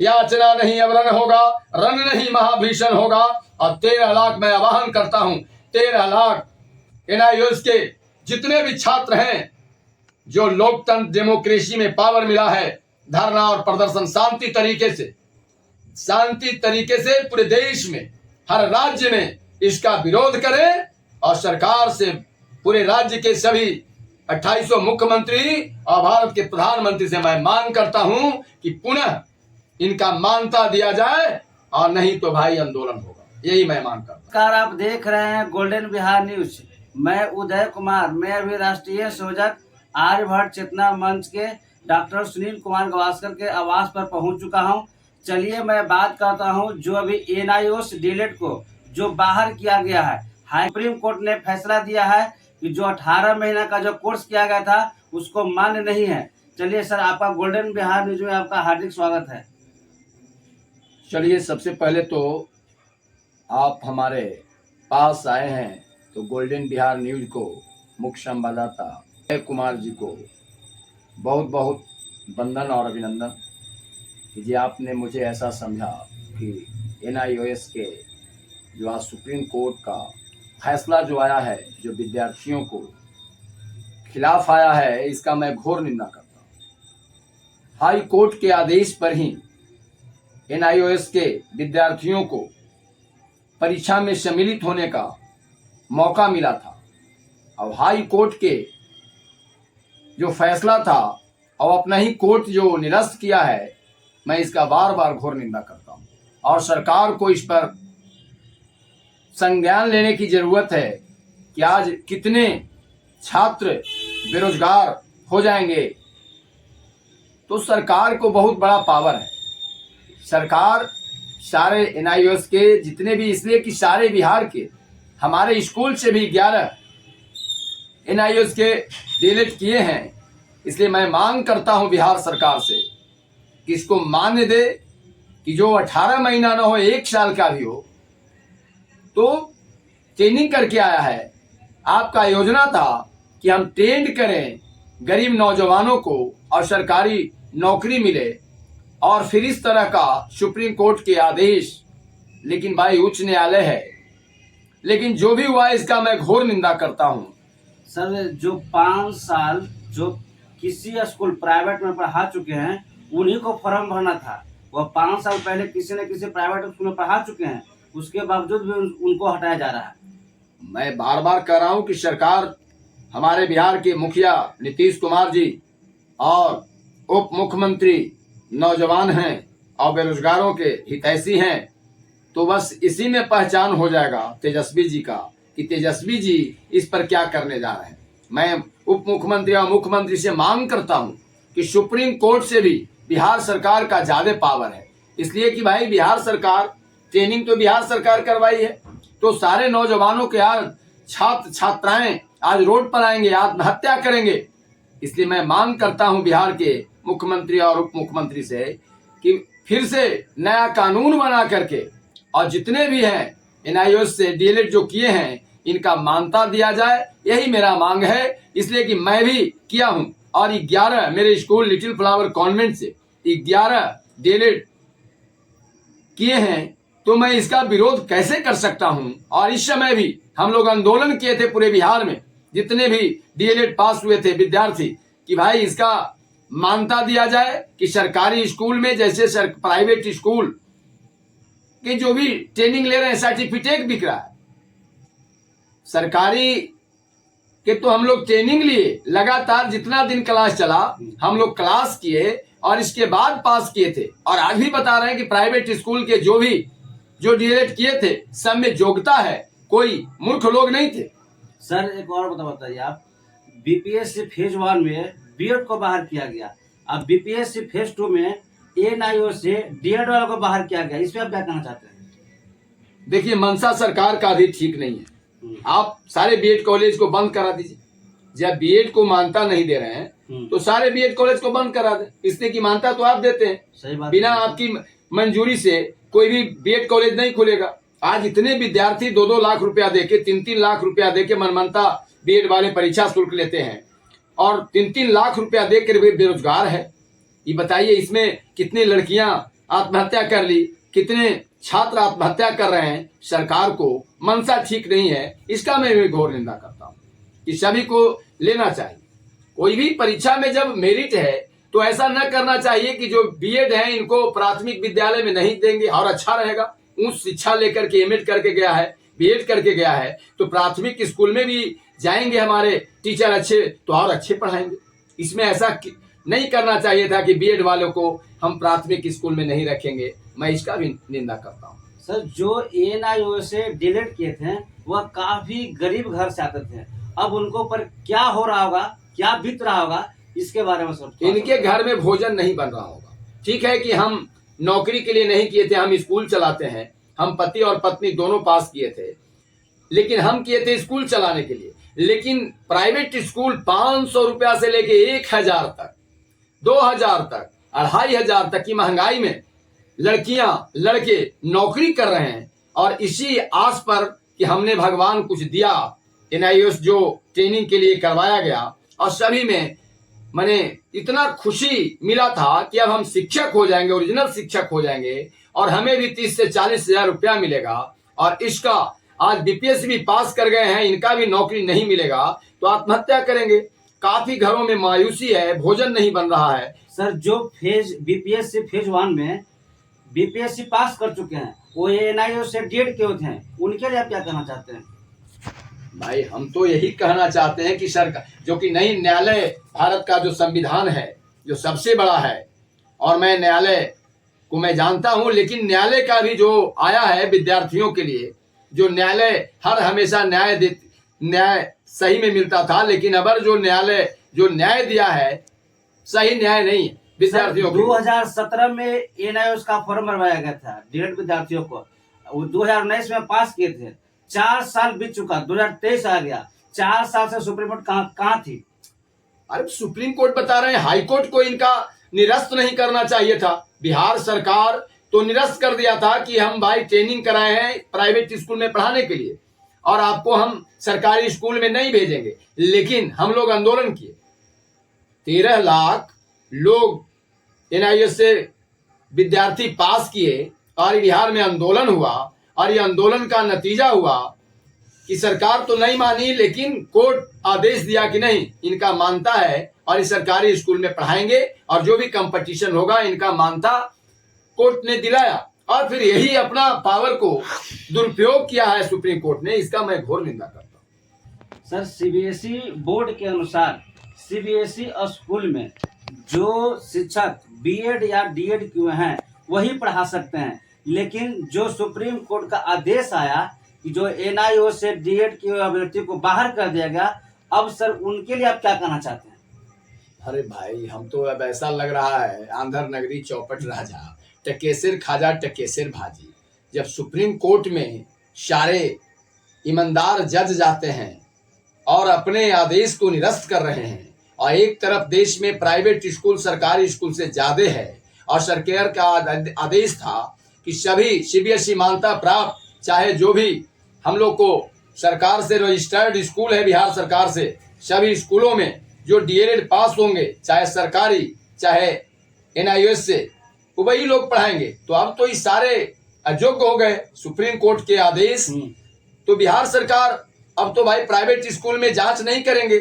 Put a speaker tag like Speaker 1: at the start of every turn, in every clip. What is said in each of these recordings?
Speaker 1: याचना नहीं अब रण होगा, रण नहीं महाभीषण होगा। और 13 लाख मैं आवाहन करता हूं, 13 लाख NIOS के जितने भी छात्र हैं, जो लोकतंत्र डेमोक्रेसी में पावर मिला है, धरना और प्रदर्शन शांति तरीके से पूरे देश में हर राज्य में इसका विरोध करें। और सरकार से, पूरे राज्य के सभी 2800 मुख्यमंत्री और भारत के प्रधानमंत्री से मैं मांग करता हूं कि पुनः इनका मान्यता दिया जाए, और नहीं तो भाई आंदोलन होगा। यही मैं मांग करता हूं।
Speaker 2: नमस्कार, आप देख रहे हैं गोल्डन बिहार न्यूज। मैं उदय कुमार, मैं अभी राष्ट्रीय संयोजक आर्यभट्ट चेतना मंच के डॉक्टर सुनील कुमार गावस्कर के आवास पर पहुंच चुका हूं। चलिए मैं बात करता हूं, जो अभी NIOS डीएलएड को जो बाहर किया गया है, सुप्रीम कोर्ट ने फैसला दिया है कि जो 18 महीना का जो कोर्स किया गया था उसको मान्य नहीं है। चलिए सर, आपका गोल्डन बिहार न्यूज में आपका हार्दिक स्वागत है।
Speaker 1: चलिए, सबसे पहले तो आप हमारे पास आए हैं तो गोल्डन बिहार न्यूज को मुख्य संवाददाता उदय कुमार जी को बहुत बहुत वंदन और अभिनंदन कि जी आपने मुझे ऐसा समझा कि NIOS के जो आज सुप्रीम कोर्ट का फैसला जो आया है, जो विद्यार्थियों को खिलाफ आया है, इसका मैं घोर निंदा करता हूँ। हाई कोर्ट के आदेश पर ही NIOS के विद्यार्थियों को परीक्षा में सम्मिलित होने का मौका मिला था। अब हाई कोर्ट के जो फैसला था और अपना ही कोर्ट जो निरस्त किया है, मैं इसका बार बार घोर निंदा करता हूं। और सरकार को इस पर संज्ञान लेने की जरूरत है कि आज कितने छात्र बेरोजगार हो जाएंगे। तो सरकार को बहुत बड़ा पावर है। सरकार सारे NIOS के जितने भी, इसलिए कि सारे बिहार के हमारे स्कूल से भी 11 NIOS के डीएलएड किए हैं। इसलिए मैं मांग करता हूं बिहार सरकार से कि इसको मान्य दे कि जो 18 महीना ना हो, 1 साल का भी हो, तो ट्रेनिंग करके आया है। आपका योजना था कि हम ट्रेंड करें गरीब नौजवानों को और सरकारी नौकरी मिले, और फिर इस तरह का सुप्रीम कोर्ट के आदेश, लेकिन भाई उच्च न्यायालय है। लेकिन जो भी हुआ इसका मैं घोर निंदा करता हूं।
Speaker 2: सर, जो 5 साल जो किसी स्कूल प्राइवेट में पढ़ा चुके हैं उन्हीं को फॉर्म भरना था। वो 5 साल पहले किसी न किसी प्राइवेट स्कूल में पढ़ा चुके हैं, उसके बावजूद भी उनको हटाया जा रहा है।
Speaker 1: मैं बार बार कह रहा हूं कि सरकार, हमारे बिहार के मुखिया नीतीश कुमार जी और उप मुख्यमंत्री नौजवान हैं और बेरोजगारों के हितैषी हैं, तो बस इसी में पहचान हो जाएगा तेजस्वी जी का कि तेजस्वी जी इस पर क्या करने जा रहे हैं। मैं उप मुख्यमंत्री और मुख्यमंत्री से मांग करता हूं कि सुप्रीम कोर्ट से भी बिहार सरकार का ज्यादा पावर है। इसलिए कि भाई बिहार सरकार, ट्रेनिंग तो बिहार सरकार करवाई है, तो सारे नौजवानों के आज छात्र छात्राएं आज रोड पर आएंगे, आत्महत्या करेंगे। इसलिए मैं मांग करता हूं बिहार के मुख्यमंत्री और उप मुख्यमंत्री से कि फिर से नया कानून बना करके, और जितने भी हैं NIOS से डीएलएड जो किए हैं, इनका मान्यता दिया जाए। यही मेरा मांग है। इसलिए कि मैं भी किया हूं, और 11 मेरे स्कूल लिटिल फ्लावर कॉन्वेंट से 11 डीएलएड किए हैं, तो मैं इसका विरोध कैसे कर सकता हूं। और इस समय भी हम लोग आंदोलन किए थे पूरे बिहार में, जितने भी डीएलएड पास हुए थे विद्यार्थी, कि भाई इसका मान्यता दिया जाए कि सरकारी स्कूल में जैसे प्राइवेट स्कूल के जो भी ट्रेनिंग ले रहे हैं, सर्टिफिकेट बिक रहा है। सरकारी के तो हम लोग ट्रेनिंग लिए, लगातार जितना दिन क्लास चला हम लोग क्लास किए और इसके बाद पास किए थे। और आज भी बता रहे हैं कि प्राइवेट स्कूल के जो डीएलएड किए थे, सब में योग्यता है, कोई मूर्ख लोग नहीं थे।
Speaker 2: सर, एक और बताइए, आप BPSC फेज 1 में बीएड को बाहर किया गया, अब BPSC फेज 2 में NIOS से डीएड वालों को बाहर किया गया, इस पे आप क्या कहना चाहते हैं?
Speaker 1: देखिए, मंशा सरकार का भी ठीक नहीं है। आप सारे बीएड कॉलेज को बंद करा दीजिए। जब बीएड को मान्यता नहीं दे रहे हैं तो सारे बीएड कॉलेज को बंद करा दें। इसलिए कि मान्यता तो आप देते हैं,
Speaker 2: सही बात,
Speaker 1: बिना आपकी मंजूरी से कोई भी बीएड कॉलेज नहीं खुलेगा। आज इतने विद्यार्थी 2-2 लाख रुपया देके, 3-3 लाख रुपया देके मनमानता बीएड वाले परीक्षा शुल्क लेते हैं, और 3-3 लाख रुपया देकर वे बेरोजगार है। ये बताइए, इसमें कितनी लड़कियां आत्महत्या कर ली, कितने छात्र आत्महत्या कर रहे हैं। सरकार को मंशा ठीक नहीं है, इसका मैं भी घोर निंदा करता हूँ कि सभी को लेना चाहिए। कोई भी परीक्षा में जब मेरिट है तो ऐसा न करना चाहिए कि जो बीएड है इनको प्राथमिक विद्यालय में नहीं देंगे और अच्छा रहेगा। उच्च शिक्षा लेकर के एमएड करके गया है, बीएड करके गया है, तो प्राथमिक स्कूल में भी जाएंगे हमारे टीचर अच्छे तो और अच्छे पढ़ाएंगे। इसमें ऐसा नहीं करना चाहिए था कि बीएड वालों को हम प्राथमिक स्कूल में नहीं रखेंगे। मैं इसका भी निंदा करता हूँ।
Speaker 2: सर, जो एएनआईओ से डिलीट किए थे वह काफी गरीब घर से आते थे, अब उनको पर क्या हो रहा होगा, क्या बीत रहा होगा, इसके बारे में सर।
Speaker 1: इनके घर में भोजन नहीं बन रहा होगा। ठीक है कि हम नौकरी के लिए नहीं किए थे, हम स्कूल चलाते हैं, हम पति और पत्नी दोनों पास किए थे, लेकिन हम किए थे स्कूल चलाने के लिए। लेकिन प्राइवेट स्कूल 500 रुपया से लेके 1000 तक, 2000 तक, 2500 तक की महंगाई में लड़कियां लड़के नौकरी कर रहे हैं। और इसी आस पर कि हमने भगवान कुछ दिया, एनआईओएस जो ट्रेनिंग के लिए करवाया गया और सभी में मैंने इतना खुशी मिला था कि अब हम शिक्षक हो जाएंगे, ओरिजिनल शिक्षक हो जाएंगे और हमें भी 30 से 40 हजार रुपया मिलेगा। और इसका आज बीपीएससी भी पास कर गए हैं, इनका भी नौकरी नहीं मिलेगा तो आत्महत्या करेंगे। काफी घरों में मायूसी है, भोजन नहीं बन रहा है।
Speaker 2: सर, जो फेज बीपीएससी फेज 1 में बीपीएससी पास कर चुके हैं, वो एएनआईओ से डीएड किए होते हैं, उनके लिए आप क्या कहना चाहते हैं?
Speaker 1: भाई हम तो यही कहना चाहते हैं कि सरकार, जो कि नई न्यायालय भारत का जो संविधान है जो सबसे बड़ा है, और मैं न्यायालय को मैं जानता हूं, लेकिन न्यायालय का भी जो आया है विद्यार्थियों के लिए, जो न्यायालय हर हमेशा न्याय सही में मिलता था, लेकिन अब जो न्याय दिया है सही न्याय नहीं है विद्यार्थियों को।
Speaker 2: 2017 में एएनआईओ का फॉर्म भरवाया गया था डीएड विद्यार्थियों को, वो 2019 में पास किए थे। 4 साल बीत चुका, 2023 आ गया, 4 साल से सुप्रीम कोर्ट कहाँ थी?
Speaker 1: अरे सुप्रीम कोर्ट बता रहे हैं, हाई कोर्ट को इनका निरस्त नहीं करना चाहिए था। बिहार सरकार तो निरस्त कर दिया था कि हम भाई ट्रेनिंग कराए हैं प्राइवेट स्कूल में पढ़ाने के लिए और आपको हम सरकारी स्कूल में नहीं भेजेंगे। लेकिन हम लोग आंदोलन किए, 13 लाख लोग एनआईएस से विद्यार्थी पास किए और बिहार में आंदोलन हुआ। और ये आंदोलन का नतीजा हुआ कि सरकार तो नहीं मानी, लेकिन कोर्ट आदेश दिया कि नहीं, इनका मानता है और इस सरकारी स्कूल में पढ़ाएंगे और जो भी कंपटीशन होगा इनका मानता कोर्ट ने दिलाया। और फिर यही अपना पावर को दुरुपयोग किया है सुप्रीम कोर्ट ने, इसका मैं घोर निंदा करता हूँ।
Speaker 2: सर, सीबीएसई बोर्ड के अनुसार सीबीएसई स्कूल में जो शिक्षक बीएड या डीएड किए हैं वही पढ़ा सकते हैं, लेकिन जो सुप्रीम कोर्ट का आदेश आया कि जो एनआईओ से डीएड किए अभ्यर्थी को बाहर कर दिया गया, अब सर उनके लिए आप क्या कहना चाहते हैं?
Speaker 1: अरे भाई, हम तो अब ऐसा लग रहा है आंध्र नगरी चौपट राजा, टकेसर खाजा टकेसर भाजी। जब सुप्रीम कोर्ट में सारे ईमानदार जज जाते हैं और अपने आदेश को निरस्त कर रहे हैं, और एक तरफ देश में प्राइवेट स्कूल सरकारी स्कूल से ज्यादा है, और सरकार का आदेश था कि सभी सीबीएसई मान्यता प्राप्त, चाहे जो भी हम लोग को सरकार से रजिस्टर्ड स्कूल है बिहार सरकार से, सभी स्कूलों में जो डीएलएड पास होंगे, चाहे सरकारी चाहे एनआईओएस से, वही लोग पढ़ाएंगे। तो अब तो ये सारे अयोग्य हो गए सुप्रीम कोर्ट के आदेश। तो बिहार सरकार अब तो भाई प्राइवेट स्कूल में जांच नहीं करेंगे,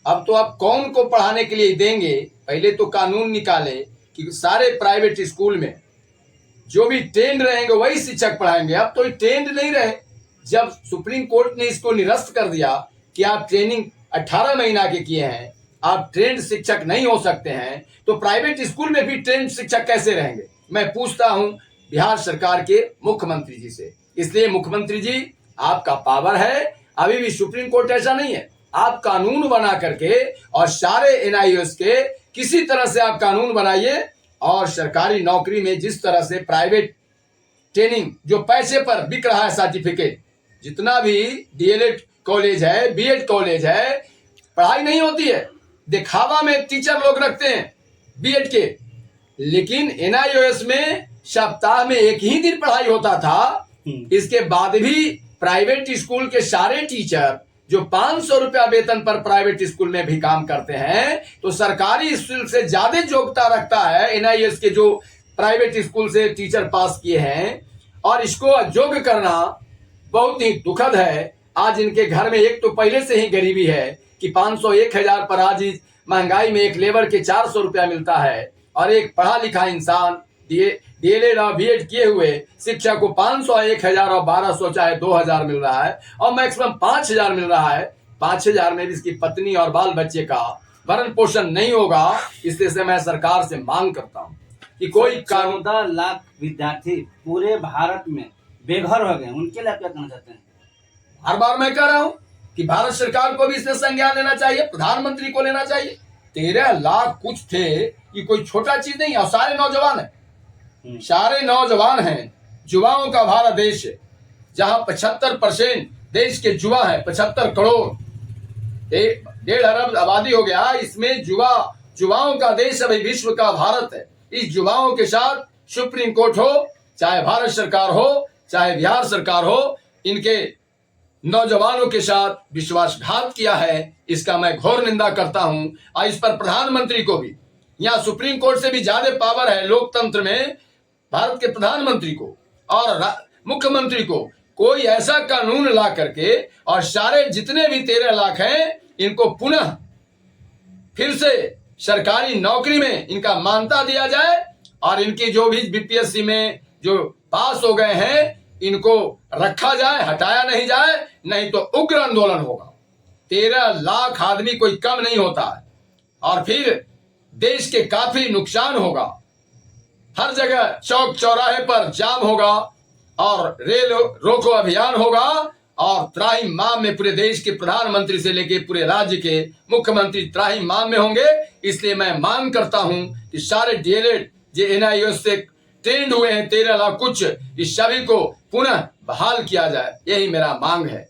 Speaker 1: अब तो आप कौन को पढ़ाने के लिए देंगे। पहले तो कानून निकाले कि सारे प्राइवेट स्कूल में जो भी ट्रेंड रहेंगे वही शिक्षक पढ़ाएंगे। अब तो ट्रेंड नहीं रहे। जब सुप्रीम कोर्ट ने इसको निरस्त कर दिया कि आप ट्रेनिंग 18 महीना के किए हैं, आप ट्रेंड शिक्षक नहीं हो सकते हैं, तो प्राइवेट स्कूल में भी ट्रेंड शिक्षक कैसे रहेंगे? मैं पूछता हूं बिहार सरकार के मुख्यमंत्री जी से। इसलिए मुख्यमंत्री जी, आपका पावर है, अभी भी सुप्रीम कोर्ट ऐसा नहीं है, आप कानून बना करके और सारे एनआईओएस के किसी तरह से आप कानून बनाइए, और सरकारी नौकरी में जिस तरह से प्राइवेट ट्रेनिंग जो पैसे पर बिक रहा है सर्टिफिकेट, जितना भी डीएलएड कॉलेज है, बीएड कॉलेज है, पढ़ाई नहीं होती है, दिखावा में टीचर लोग रखते हैं बीएड के, लेकिन एनआईओएस में सप्ताह में एक ही दिन पढ़ाई होता था। इसके बाद भी प्राइवेट स्कूल के सारे टीचर जो 500 रुपया वेतन पर प्राइवेट स्कूल में भी काम करते हैं, तो सरकारी स्कूल से ज्यादा योग्यता रखता है एनआईओएस के जो प्राइवेट स्कूल से टीचर पास किए हैं और इसको अयोग्य करना बहुत ही दुखद है। आज इनके घर में एक तो पहले से ही गरीबी है कि 500 1000 पर आज इस महंगाई में एक लेबर के 400 रुपया मिलता है और एक पढ़ा लिखा इंसान डीएलएड और बीएड किए हुए शिक्षा को 500 1000 और 1200 चाहे 2000 मिल रहा है और मैक्सिमम 5000 मिल रहा है। 5000 में भी इसकी पत्नी और बाल बच्चे का भरण पोषण नहीं होगा। इसलिए से मैं सरकार से मांग करता हूं कि कोई कानून
Speaker 2: 14 लाख विद्यार्थी पूरे भारत में बेघर हो गए, उनके लिए आप क्या कहना चाहते हैं?
Speaker 1: हर बार मैं कह रहा हूं कि भारत सरकार को भी इसमें संज्ञान लेना चाहिए, प्रधानमंत्री को लेना चाहिए। 13 लाख कुछ थे, ये कोई छोटा चीज नहीं है और सारे नौजवान हैं, सारे नौजवान हैं। युवाओं का भारत देश है जहां 75% देश के युवा है, 75 करोड़ 1.5 अरब आबादी हो गया। इसमें युवाओं का देश अभी विश्व का भारत है। इस युवाओं के साथ सुप्रीम कोर्ट हो, चाहे भारत सरकार हो, चाहे बिहार सरकार हो, इनके नौजवानों के साथ विश्वासघात किया है। इसका मैं घोर निंदा करता हूं और इस पर प्रधानमंत्री को भी, यहाँ सुप्रीम कोर्ट से भी ज्यादा पावर है लोकतंत्र में भारत के प्रधानमंत्री को और मुख्यमंत्री को। कोई ऐसा कानून ला करके और सारे जितने भी 13 लाख हैं इनको पुनः फिर से सरकारी नौकरी में इनका मान्यता दिया जाए और इनकी जो भी बीपीएससी में जो पास हो गए हैं इनको रखा जाए, हटाया नहीं जाए, नहीं तो उग्र आंदोलन होगा। 13 लाख आदमी कोई कम नहीं होता है और फिर देश के काफी नुकसान होगा। हर जगह चौक चौराहे पर जाम होगा और रेल रोको अभियान होगा और त्राहिम माम में पूरे देश के प्रधानमंत्री से लेके पूरे राज्य के मुख्यमंत्री त्राहिम माम में होंगे। इसलिए मैं मांग करता हूं कि सारे डीएलएड जो एनआईओ से ट्रेंड हुए हैं 13 लाख कुछ, इस सभी को पुनः बहाल किया जाए। यही मेरा मांग है।